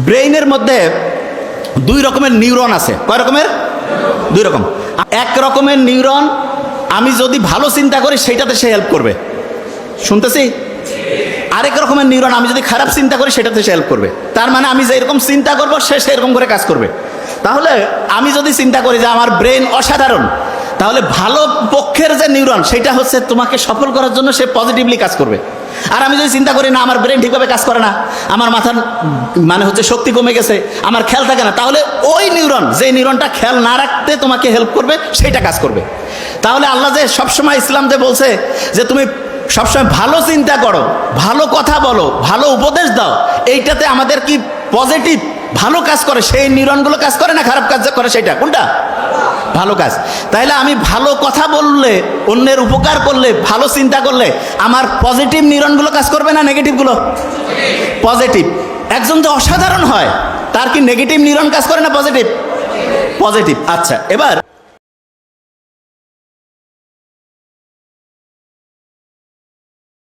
ব্রেইনের মধ্যে দুই রকমের নিউরন আছে। কয় রকমের? দুই রকম। এক রকমের নিউরন আমি যদি ভালো চিন্তা করি সেটাতে সে হেল্প করবে, শুনতেছি। আরেক রকমের নিউরন আমি যদি খারাপ চিন্তা করি সেটাতে সে হেল্প করবে। তার মানে আমি যেরকম চিন্তা করবো সে সেরকম করে কাজ করবে। তাহলে আমি যদি চিন্তা করি যে আমার ব্রেন অসাধারণ, তাহলে ভালো পক্ষের যে নিউরন সেটা হচ্ছে তোমাকে সফল করার জন্য সে পজিটিভলি কাজ করবে। আর আমি যদি চিন্তা করি না আমার ব্রেন ঠিকভাবে কাজ করে না, আমার মাথার মানে হচ্ছে শক্তি কমে গেছে, আমার খেয়াল থাকে না, তাহলে ওই নিউরন যে নিউরনটা খেয়াল না রাখতে তোমাকে হেল্প করবে সেইটা কাজ করবে। তাহলে আল্লাহ যে সবসময় ইসলাম যে বলছে যে তুমি সবসময় ভালো চিন্তা করো, ভালো কথা বলো, ভালো উপদেশ দাও, এইটাতে আমাদের কি পজিটিভ ভালো কাজ করে সেই নিউরনগুলো কাজ করে না খারাপ কাজ করে? সেটা কোনটা? ভালো কাজ। তাইলে আমি ভালো কথা বললে, অন্যের উপকার করলে, ভালো চিন্তা করলে আমার পজিটিভ নিউরনগুলো কাজ করবে না নেগেটিভগুলো? পজিটিভ। একজন যে অসাধারণ হয় তার কি নেগেটিভ নিউরন কাজ করে না পজিটিভ? পজিটিভ। আচ্ছা, এবার